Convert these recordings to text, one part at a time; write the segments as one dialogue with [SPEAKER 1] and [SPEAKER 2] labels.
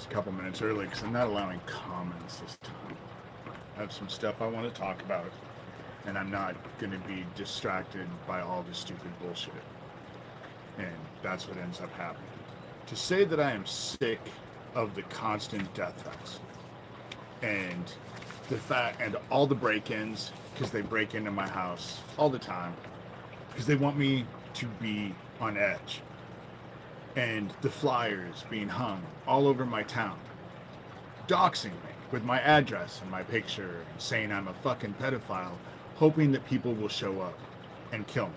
[SPEAKER 1] a couple minutes early because I'm not allowing comments this time. I have some stuff I want to talk about, and I'm not going to be distracted by all the stupid bullshit. And that's what ends up happening. To say that I am sick of the constant death threats and the fact and all the break-ins, because they break into my house all the time because they want me to be on edge, and the flyers being hung all over my town, doxing me with my address and my picture and saying I'm a fucking pedophile, hoping that people will show up and kill me.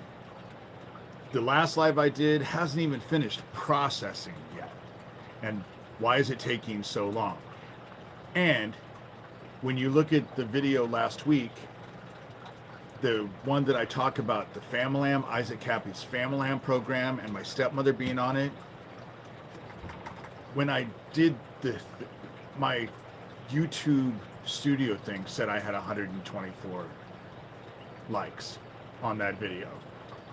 [SPEAKER 1] The last live I did hasn't even finished processing yet. And why is it taking so long? And when you look at the video last week, the one that I talk about, the Familam, Isaac Cappy's Familam program, and my stepmother being on it, when I did my YouTube studio thing said I had 124 likes on that video.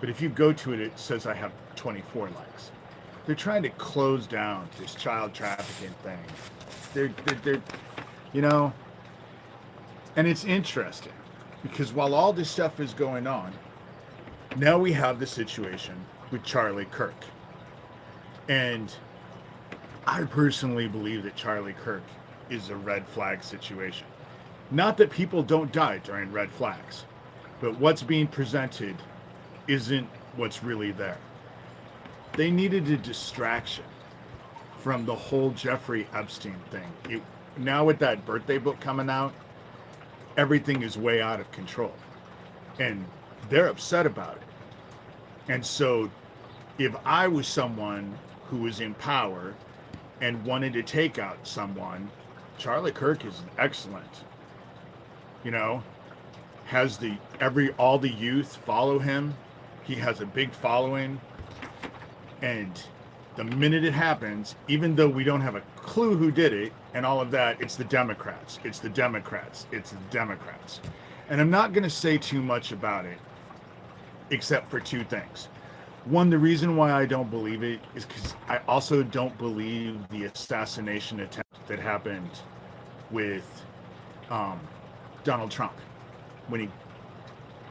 [SPEAKER 1] But if you go to it, it says I have 24 likes. They're trying to close down this child trafficking thing. They're you know, and it's interesting because while all this stuff is going on, now we have the situation with Charlie Kirk. And I personally believe that Charlie Kirk is a red flag situation. Not that people don't die during red flags, but what's being presented isn't what's really there. They needed a distraction from the whole Jeffrey Epstein thing. Now with that birthday book coming out, everything is way out of control. And they're upset about it. And so if I was someone who was in power and wanted to take out someone, Charlie Kirk is excellent. You know, has all the youth follow him. He has a big following. And the minute it happens, even though we don't have a clue who did it and all of that, it's the Democrats. It's the Democrats. It's the Democrats. And I'm not going to say too much about it, except for two things. One, the reason why I don't believe it is because I also don't believe the assassination attempt that happened with Donald Trump when he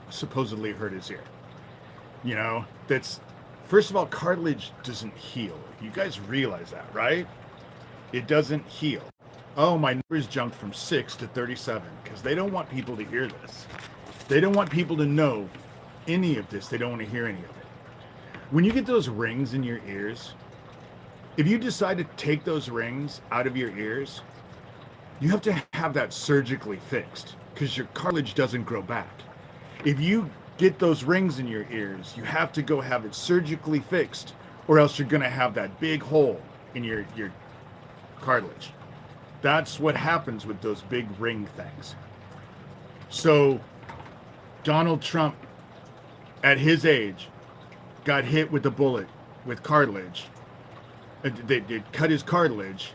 [SPEAKER 1] supposedly hurt his ear. You know, that's, first of all, cartilage doesn't heal. You guys realize that, right? It doesn't heal. Oh, my numbers jumped from 6 to 37 because they don't want people to hear this. They don't want people to know any of this. They don't want to hear any of it. When you get those rings in your ears, if you decide to take those rings out of your ears, you have to have that surgically fixed because your cartilage doesn't grow back. If you get those rings in your ears, you have to go have it surgically fixed, or else you're going to have that big hole in your cartilage. That's what happens with those big ring things. So Donald Trump, at his age, got hit with a bullet with cartilage. They cut his cartilage,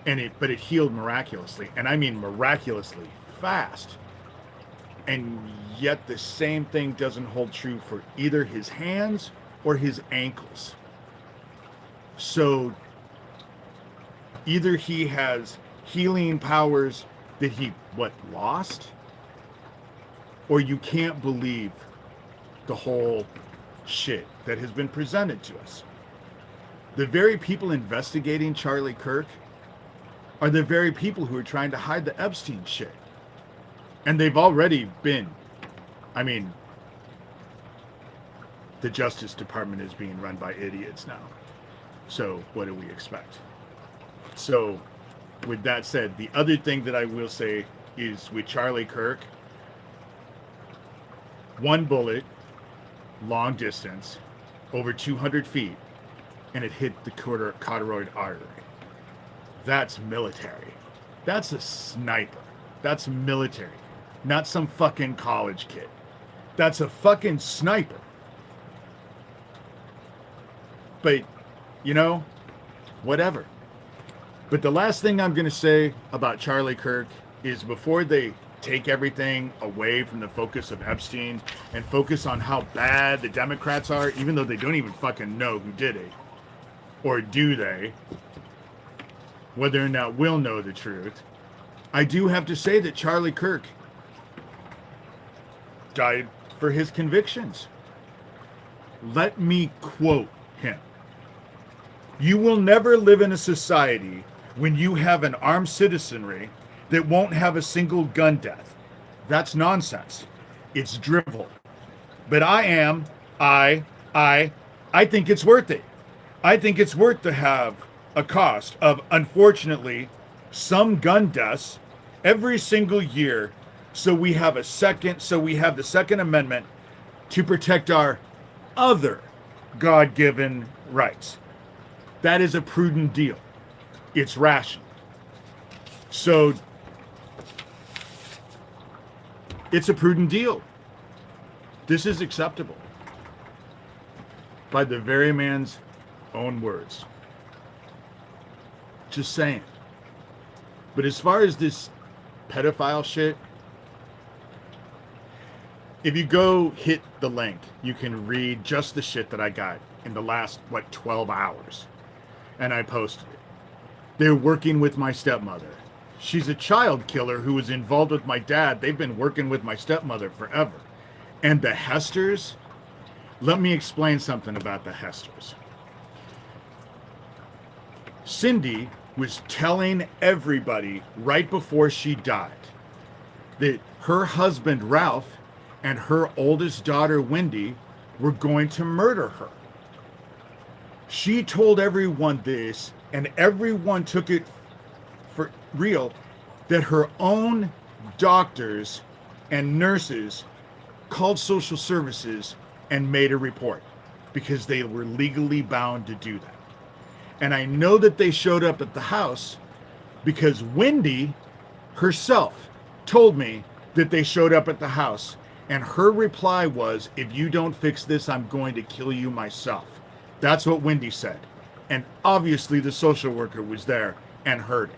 [SPEAKER 1] but it healed miraculously, and I mean miraculously fast. And yet the same thing doesn't hold true for either his hands or his ankles. So either he has healing powers that he lost, or you can't believe the whole shit that has been presented to us. The very people investigating Charlie Kirk are the very people who are trying to hide the Epstein shit. And they've already been, I mean, the Justice Department is being run by idiots now. So what do we expect? So with that said, the other thing that I will say is with Charlie Kirk, one bullet, long distance, over 200 feet, and it hit the carotid artery. That's military. That's a sniper. That's military. Not some fucking college kid. That's a fucking sniper. But, you know, whatever. But the last thing I'm going to say about Charlie Kirk is before they take everything away from the focus of Epstein and focus on how bad the Democrats are, even though they don't even fucking know who did it. Or do they? whether or not we'll know the truth, I do have to say that Charlie Kirk died for his convictions. Let me quote him. You will never live in a society when you have an armed citizenry that won't have a single gun death. That's nonsense. It's drivel. But I think it's worth it. I think it's worth to have a cost of, unfortunately, some gun deaths every single year, so we have the Second Amendment to protect our other God-given rights. That is a prudent deal. It's rational. So it's a prudent deal. This is acceptable by the very man's own words. Just saying. But as far as this pedophile shit, if you go hit the link, you can read just the shit that I got in the last, 12 hours. And I posted it. They're working with my stepmother. She's a child killer who was involved with my dad. They've been working with my stepmother forever. And the Hesters, let me explain something about the Hesters. Cindy was telling everybody right before she died that her husband Ralph and her oldest daughter Wendy were going to murder her. She told everyone this, and everyone took it for real, that her own doctors and nurses called social services and made a report because they were legally bound to do that. And I know that they showed up at the house because Wendy herself told me that they showed up at the house, and her reply was, if you don't fix this, I'm going to kill you myself. That's what Wendy said. And obviously the social worker was there and heard it.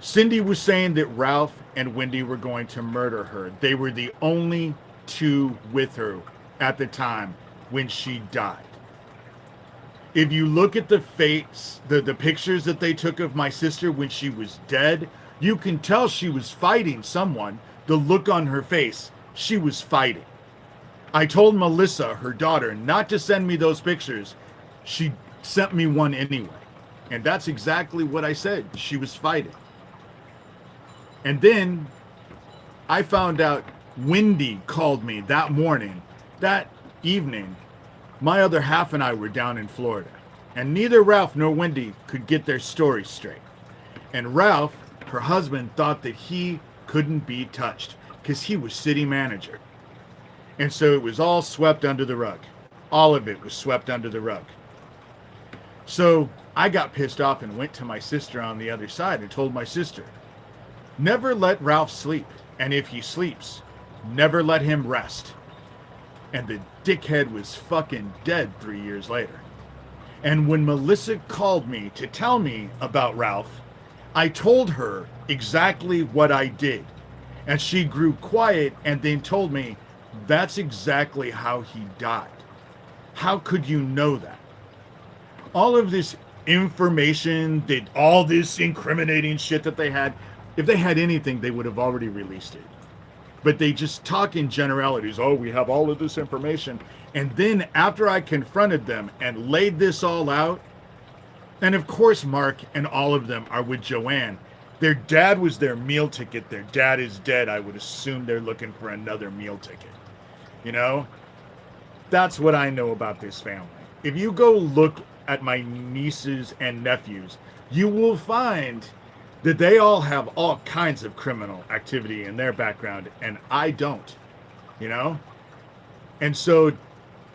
[SPEAKER 1] Cindy was saying that Ralph and Wendy were going to murder her. They were the only two with her at the time when she died. If you look at the face, the pictures that they took of my sister when she was dead, you can tell she was fighting someone. The look on her face, she was fighting. I told Melissa, her daughter, not to send me those pictures. She sent me one anyway. And that's exactly what I said. She was fighting. And then I found out Wendy called me that morning. That evening, my other half and I were down in Florida. And neither Ralph nor Wendy could get their story straight. And Ralph, her husband, thought that he couldn't be touched because he was city manager. And so it was all swept under the rug. All of it was swept under the rug. So I got pissed off and went to my sister on the other side and told my sister, never let Ralph sleep. And if he sleeps, never let him rest. And the dickhead was fucking dead 3 years later. And when Melissa called me to tell me about Ralph, I told her exactly what I did. And she grew quiet and then told me, that's exactly how he died. How could you know that? All of this information, all this incriminating shit that they had, if they had anything, they would have already released it. But they just talk in generalities. Oh, we have all of this information. And then after I confronted them and laid this all out, and of course Mark and all of them are with Joanne. Their dad was their meal ticket. Their dad is dead. I would assume they're looking for another meal ticket. You know? That's what I know about this family. If you go look at my nieces and nephews, you will find that they all have all kinds of criminal activity in their background, and I don't, you know? And so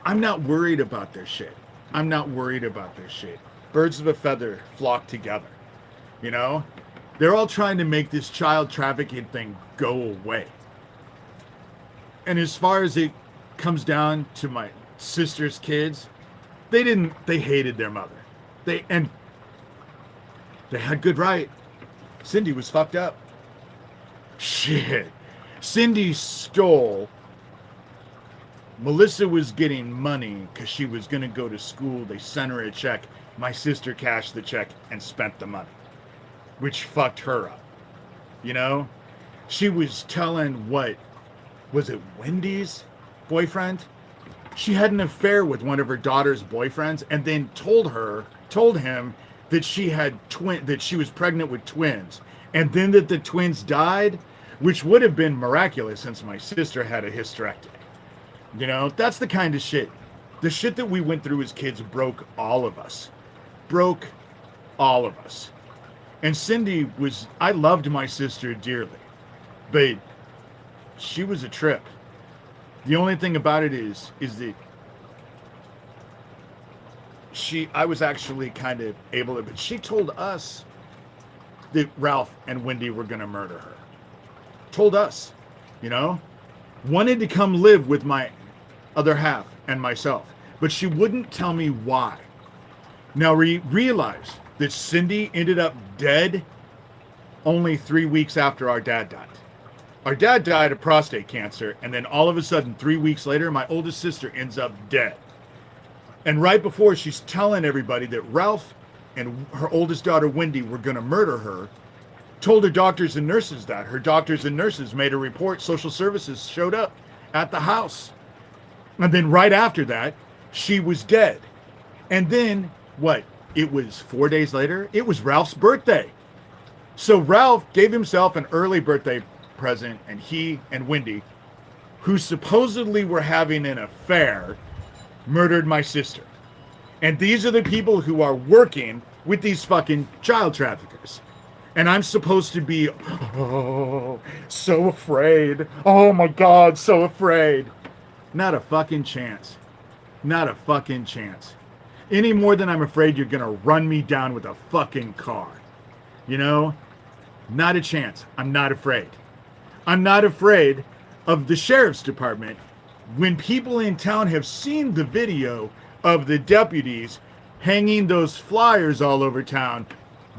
[SPEAKER 1] I'm not worried about their shit. I'm not worried about their shit. Birds of a feather flock together, you know? They're all trying to make this child trafficking thing go away. And as far as it comes down to my sister's kids, they hated their mother. They had good right. Cindy was fucked up. Shit. Cindy stole. Melissa was getting money because she was going to go to school. They sent her a check. my sister cashed the check and spent the money, which fucked her up. You know, she was telling what was it, Wendy's boyfriend? She had an affair with one of her daughter's boyfriends, and then told him that she was pregnant with twins, and then that the twins died, which would have been miraculous since my sister had a hysterectomy. You know, that's the kind of shit. The shit that we went through as kids broke all of us. Broke all of us. And Cindy I loved my sister dearly, but she was a trip. The only thing about it is that I was actually kind of able to, but she told us that Ralph and Wendy were going to murder her. Told us, you know, wanted to come live with my other half and myself, but she wouldn't tell me why. Now realize that Cindy ended up dead only 3 weeks after our dad died. Our dad died of prostate cancer, and then all of a sudden, 3 weeks later, my oldest sister ends up dead. And right before she's telling everybody that Ralph and her oldest daughter, Wendy, were going to murder her, told her doctors and nurses that. Her doctors and nurses made a report. Social services showed up at the house. And then right after that, she was dead. And then, it was 4 days later? It was Ralph's birthday. So Ralph gave himself an early birthday present, and he and Wendy, who supposedly were having an affair, murdered my sister. And these are the people who are working with these fucking child traffickers. And I'm supposed to be, so afraid. Oh my God, so afraid. Not a fucking chance. Not a fucking chance. Any more than I'm afraid you're gonna run me down with a fucking car. You know? Not a chance. I'm not afraid. I'm not afraid of the sheriff's department when people in town have seen the video of the deputies hanging those flyers all over town,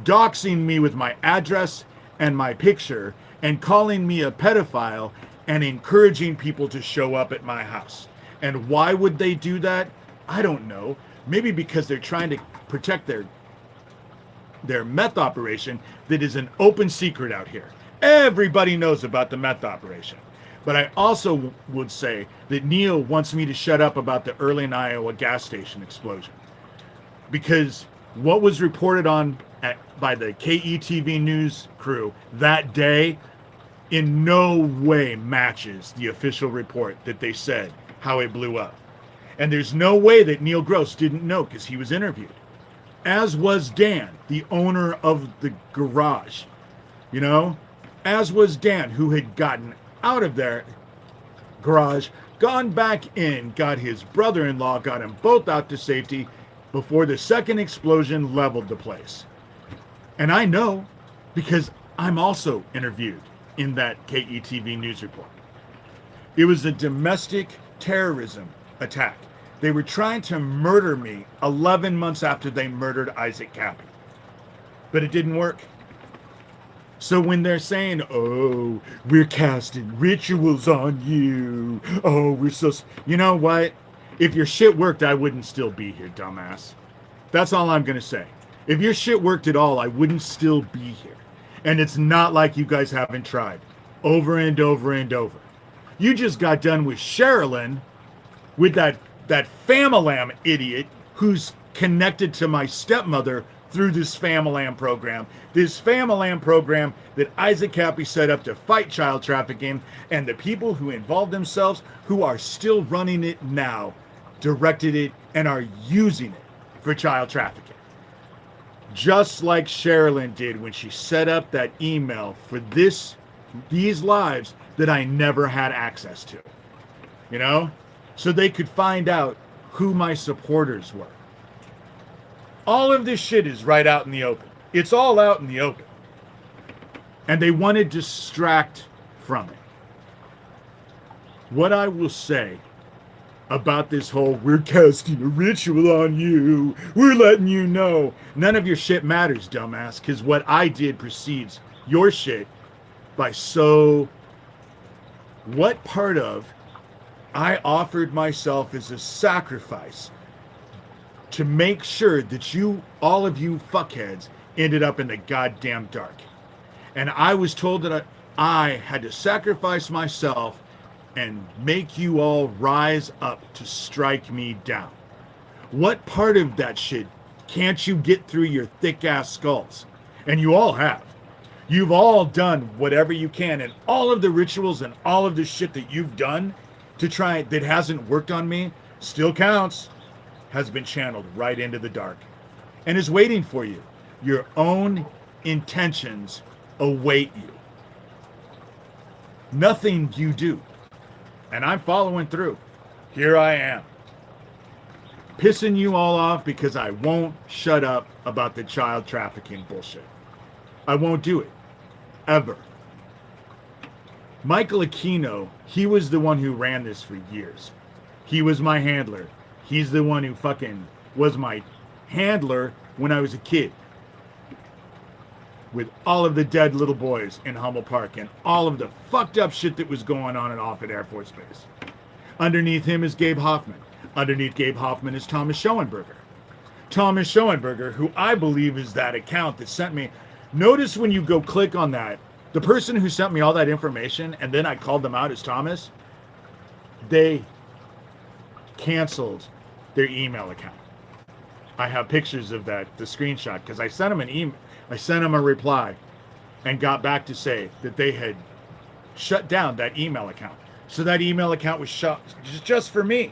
[SPEAKER 1] doxing me with my address and my picture, and calling me a pedophile and encouraging people to show up at my house. And why would they do that? I don't know. Maybe because they're trying to protect their meth operation that is an open secret out here. Everybody knows about the meth operation. But I also would say that Neil wants me to shut up about the Earlin, Iowa gas station explosion. Because what was reported on by the KETV news crew that day in no way matches the official report that they said how it blew up. And there's no way that Neil Gross didn't know because he was interviewed. As was Dan, the owner of the garage. You know? As was Dan, who had gotten out of their garage, gone back in, got his brother-in-law, got them both out to safety before the second explosion leveled the place. And I know because I'm also interviewed in that KETV news report. It was a domestic terrorism attack. They were trying to murder me 11 months after they murdered Isaac Cappy. But it didn't work. So when they're saying, oh, we're casting rituals on you. Oh, we're so... You know what? If your shit worked, I wouldn't still be here, dumbass. That's all I'm going to say. If your shit worked at all, I wouldn't still be here. And it's not like you guys haven't tried. Over and over and over. You just got done with Sherilyn, with that Famalam idiot who's connected to my stepmother through this Famalam program. This Famalam program that Isaac Cappy set up to fight child trafficking, and the people who involved themselves, who are still running it now, directed it and are using it for child trafficking. Just like Sherilyn did when she set up that email for these lives that I never had access to. You know? So they could find out who my supporters were. All of this shit is right out in the open. It's all out in the open. And they want to distract from it. What I will say about this whole, we're casting a ritual on you, we're letting you know, none of your shit matters, dumbass, because what I did precedes your shit by what part of I offered myself as a sacrifice to make sure that you, all of you fuckheads, ended up in the goddamn dark. And I was told that I had to sacrifice myself and make you all rise up to strike me down. What part of that shit can't you get through your thick ass skulls? And you all have. You've all done whatever you can, and all of the rituals and all of the shit that you've done to try that hasn't worked on me still counts, has been channeled right into the dark and is waiting for you. Your own intentions await you. Nothing you do. And I'm following through. Here I am. Pissing you all off because I won't shut up about the child trafficking bullshit. I won't do it. Ever. Michael Aquino, he was the one who ran this for years. He was my handler. He's the one who fucking was my handler when I was a kid. With all of the dead little boys in Hummel Park and all of the fucked up shit that was going on and off at Air Force Base. Underneath him is Gabe Hoffman. Underneath Gabe Hoffman is Thomas Schoenberger. Thomas Schoenberger, who I believe is that account that sent me. Notice when you go click on that, the person who sent me all that information and then I called them out as Thomas, they canceled their email account. I have pictures of that, the screenshot, because I sent them an email. I sent them a reply and got back to say that they had shut down that email account. So that email account was shut just for me.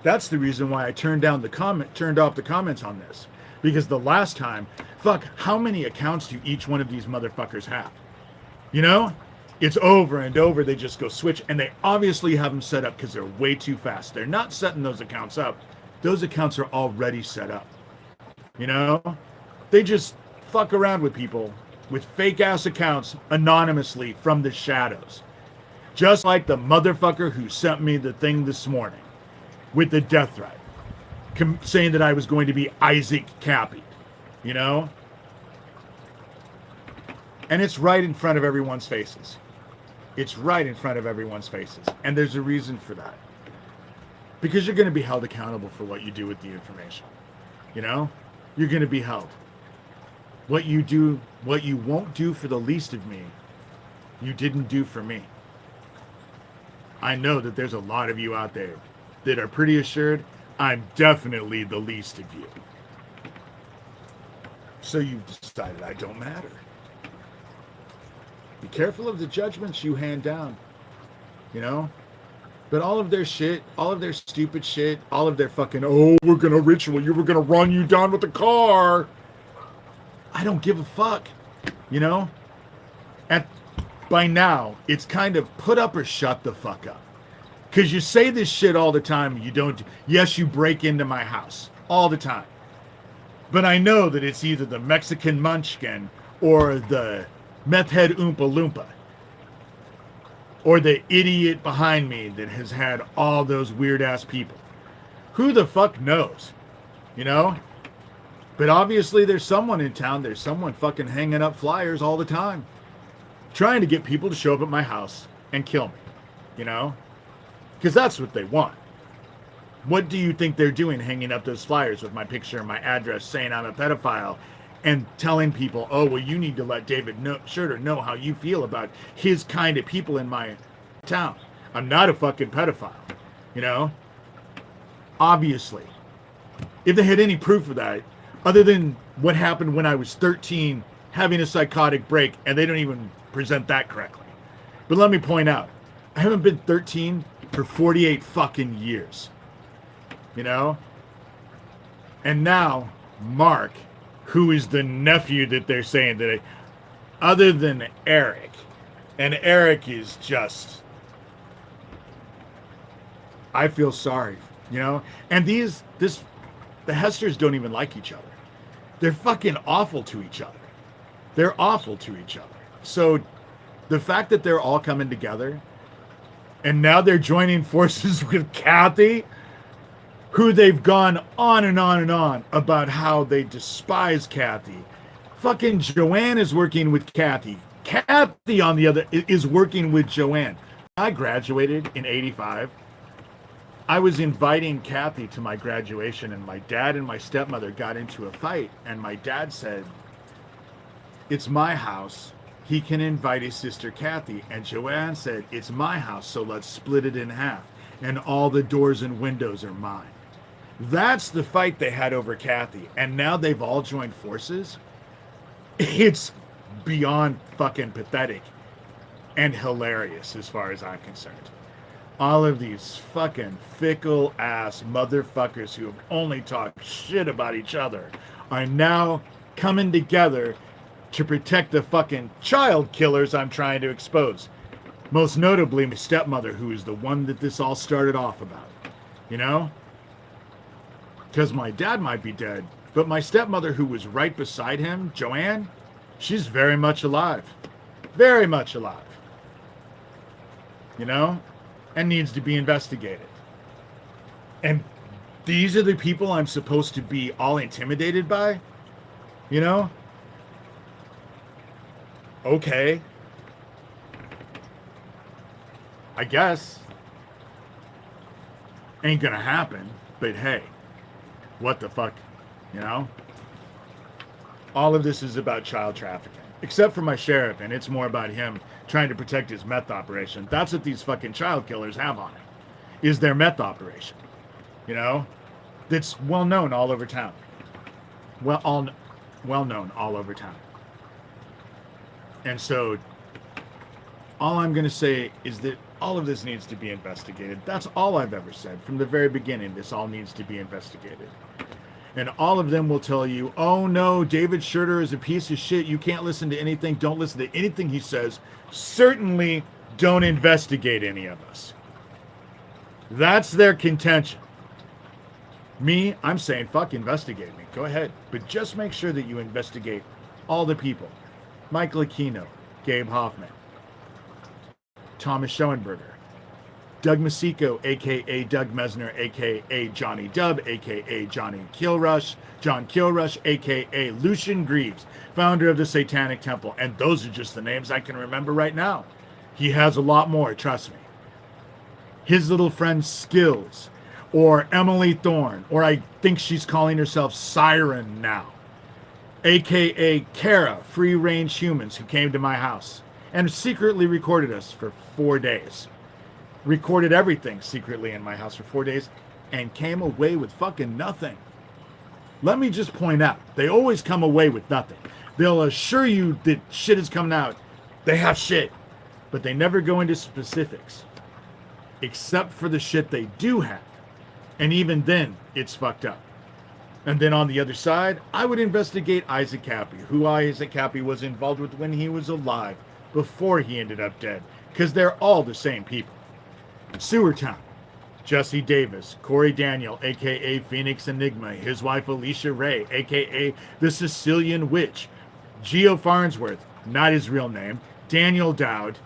[SPEAKER 1] That's the reason why I turned off the comments on this. Because the last time, fuck, how many accounts do each one of these motherfuckers have? You know? It's over and over. They just go switch. And they obviously have them set up because they're way too fast. They're not setting those accounts up. Those accounts are already set up. You know? They just fuck around with people with fake ass accounts anonymously from the shadows. Just like the motherfucker who sent me the thing this morning with the death threat, saying that I was going to be Isaac Cappy, you know? And it's right in front of everyone's faces. It's right in front of everyone's faces. And there's a reason for that. Because you're going to be held accountable for what you do with the information. You know? You're going to be held. What you do, what you won't do for the least of me, you didn't do for me. I know that there's a lot of you out there that are pretty assured I'm definitely the least of you. So you decided I don't matter. Be careful of the judgments you hand down, you know? But all of their shit, all of their stupid shit, all of their fucking, oh, we're gonna ritual you, we're gonna run you down with a car. I don't give a fuck, you know? By now, it's kind of put up or shut the fuck up. Because you say this shit all the time, you don't, yes, you break into my house, all the time. But I know that it's either the Mexican munchkin or the meth head Oompa Loompa. Or the idiot behind me that has had all those weird ass people. Who the fuck knows? You know? But obviously there's someone in town, there's someone fucking hanging up flyers all the time. Trying to get people to show up at my house and kill me. You know? Because that's what they want. What do you think they're doing hanging up those flyers with my picture and my address saying I'm a pedophile and telling people, oh, well, you need to let David Shurter know how you feel about his kind of people in my town. I'm not a fucking pedophile, you know? Obviously. If they had any proof of that, other than what happened when I was 13, having a psychotic break, and they don't even present that correctly. But let me point out, I haven't been 13 for 48 fucking years. You know? And now, Mark, who is the nephew that they're saying that, other than Eric, and Eric is just, I feel sorry, you know? And the Hesters don't even like each other. They're fucking awful to each other. They're awful to each other. So the fact that they're all coming together and now they're joining forces with Kathy, who they've gone on and on and on about how they despise Kathy. Fucking Joanne is working with Kathy. Kathy, on the other, is working with Joanne. I graduated in '85. I was inviting Kathy to my graduation, and my dad and my stepmother got into a fight, and my dad said, it's my house. He can invite his sister Kathy. And Joanne said, it's my house, so let's split it in half. And all the doors and windows are mine. That's the fight they had over Kathy. And now they've all joined forces. It's beyond fucking pathetic and hilarious as far as I'm concerned. All of these fucking fickle ass motherfuckers who have only talked shit about each other are now coming together to protect the fucking child killers I'm trying to expose. Most notably, my stepmother, who is the one that this all started off about. You know? Because my dad might be dead, but my stepmother, who was right beside him, Joanne, she's very much alive. Very much alive. You know? And needs to be investigated. And these are the people I'm supposed to be all intimidated by? You know? Okay. I guess. Ain't gonna happen, but hey, what the fuck, you know? All of this is about child trafficking, except for my sheriff, and it's more about him trying to protect his meth operation. That's what these fucking child killers have on it, is their meth operation, you know? That's well known all over town. Well known all over town. And so, all I'm going to say is that all of this needs to be investigated. That's all I've ever said. From the very beginning, this all needs to be investigated. And all of them will tell you, oh no, David Shurter is a piece of shit. You can't listen to anything. Don't listen to anything he says. Certainly don't investigate any of us. That's their contention. Me, I'm saying, fuck, investigate me. Go ahead. But just make sure that you investigate all the people. Michael Aquino, Gabe Hoffman, Thomas Schoenberger, Doug Masico, a.k.a. Doug Mesner, a.k.a. Johnny Dub, a.k.a. John Kilrush, a.k.a. Lucian Greaves, founder of the Satanic Temple. And those are just the names I can remember right now. He has a lot more, trust me. His little friend Skills, or Emily Thorne, or I think she's calling herself Siren now, a.k.a. Kara, Free Range Humans, who came to my house and secretly recorded us for 4 days. Recorded everything secretly in my house for 4 days and came away with fucking nothing. Let me just point out, they always come away with nothing. They'll assure you that shit is coming out. They have shit, but they never go into specifics. Except for the shit they do have. And even then, it's fucked up. And then on the other side, I would investigate Isaac Cappy, who Isaac Cappy was involved with when he was alive, before he ended up dead. Because they're all the same people. Sewertown, Jesse Davis, Corey Daniel, a.k.a. Phoenix Enigma, his wife Alicia Ray, a.k.a. the Sicilian Witch, Geo Farnsworth, not his real name, Daniel Dowd,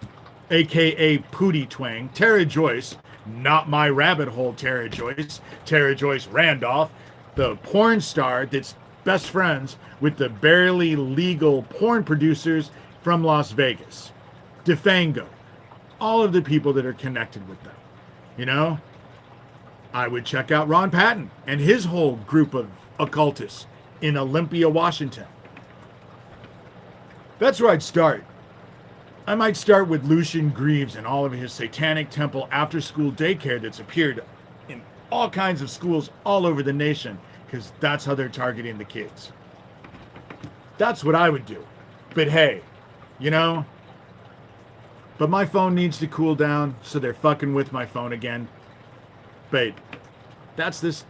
[SPEAKER 1] a.k.a. Pootie Twang, Tara Joyce, not my rabbit hole Tara Joyce Randolph, the porn star that's best friends with the barely legal porn producers from Las Vegas, DeFango, all of the people that are connected with them. You know, I would check out Ron Patton and his whole group of occultists in Olympia, Washington. That's where I'd start. I might start with Lucian Greaves and all of his Satanic Temple after-school daycare that's appeared in all kinds of schools all over the nation, because that's how they're targeting the kids. That's what I would do. But hey, you know, but my phone needs to cool down, so they're fucking with my phone again. But that's this